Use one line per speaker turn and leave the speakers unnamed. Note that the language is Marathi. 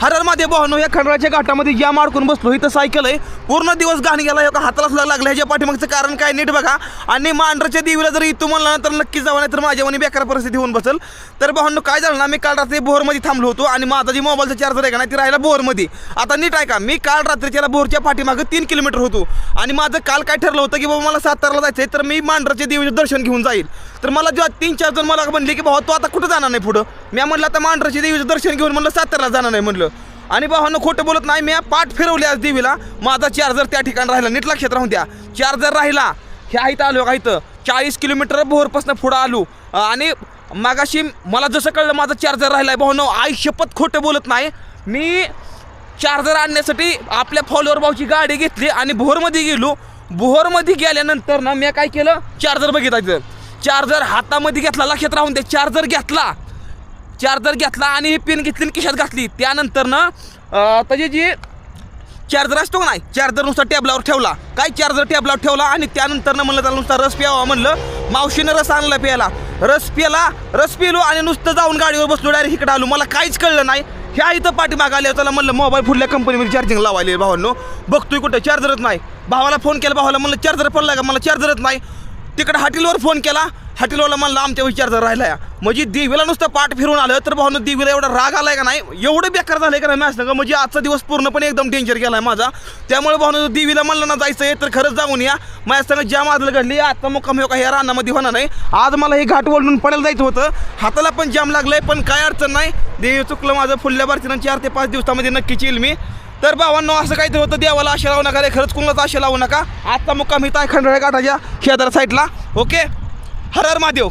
हरर महादेव भावांनो, या खंडाळ्याच्या घाटामध्ये जाम अडकून बसलो. इथं सायकल आहे, पूर्ण दिवस घाण गेला. एका हाताला सुद्धा लागलं. ह्याच्या पाठीमागचं कारण काय नीट बघा. आणि मांढरच्या देवीला जर इथं म्हणला ना तर नक्कीच जावं, नाही तर माझ्यावानी बेकार परिस्थिती होऊन बसेल. तर भावांनो काय झालं ना, मी काल रात्री बोरमध्ये थांबलो होतो आणि माझा जी मोबाईलचा चार्जर आहे का नाही ती राहिला बोरमध्ये. आता नीट आहे का, मी काल रात्रीच्याला बोरच्या पाठीमागं 3 किलोमीटर होतो आणि माझं काल काय ठरलं होतं की बाबा मला साताराला जायचं आहे, तर मी मांढरच्या देवीचं दर्शन घेऊन जाईल. तर मला जेव्हा 3-4 जण मला म्हणले की भावा तू आता कुठं जाणार नाही पुढं, मी म्हणलं आता मांढरच्या देवीचं दर्शन घेऊन म्हणलं साताराला जाणार नाही म्हणलं. आणि भावांनो खोटं बोलत नाही, मी पाठ फिरवली आज देवीला. माझा चार्जर त्या ठिकाणी राहिला. नीट लक्षात राहून द्या, चार्जर राहिला. ह्या इथं आलो का, इथं 40 किलोमीटर भोरपासून पुढं आलो. आणि मागाशी मला जसं कळलं माझा चार्जर राहिला आहे. भावांनो आई शपथ खोटं बोलत नाही, मी चार्जर आणण्यासाठी आपल्या फॉलोअर भाऊची गाडी घेतली आणि भोरमध्ये गेलो. भोरमध्ये गेल्यानंतर ना मी काय केलं, चार्जर बघितलं. चार्जर हातामध्ये घेतला. लक्षात राहून द्या, चार्जर घेतला आणि ही पिन घेतली खिशात घातली. त्यानंतर ना त्याची जी चार्जर असतो का नाही, चार्जर नुसता टेबलावर ठेवला. काय चार्जर टेबलावर ठेवला आणि त्यानंतर ना म्हणलं त्याला नुसता रस प्यावा. म्हणलं मावशीनं रस आणला प्यायला. रस पिलो आणि नुसतं जाऊन गाडीवर बसलो. डायरेक्ट इकडे आलो. मला काहीच कळलं नाही. ह्या इथं पाठीमाग आले त्याला म्हणलं मोबाईल फुडल्या कंपनीमध्ये चार्जिंग लावायला. भावांनो बघतोय कुठं चार्जरच नाही. भावाला फोन केला. भावाला म्हणलं चार्जर पडला का, मला चार्जरच नाही. तिकडे हॉटेलवर फोन केला. हॉटेलवाला म्हणलं आमच्या चार्जर राहिला या. म्हणजे देवीला नुसतं पाठ फिरून आलं. तर भावानं देवीला एवढा राग आलाय का नाही, एवढं बेकार झालंय का नाही मॅच नका. म्हणजे आजचा दिवस पूर्णपणे एकदम डेंजर गेलाय माझा. त्यामुळे भावानं देवीला म्हणलं ना जायचं आहे तर खरंच जाऊन या. माझ्या संग ज्या माजलं घडली. आता मुक्काम हो का ह्या रानामध्ये होणार नाही. आज मला हे घाट ओढून पडायला जायचं होतं. हाताला पण जाम लागलंय, पण काय अडचण नाही. देवी चुकलं माझं. फुडल्या बारतीनं 4 ते 5 दिवसामध्ये नक्कीच येईल मी. तर भावांनो असं काहीतरी होतं, देवाला आशा लावू नका रे, खरंच कुणालाच आशा लावू नका. आता मुक्काम इथं आहे खंडाळ्या घाटाच्या शेजाऱ्या साईडला. ओके, हर हर महादेव.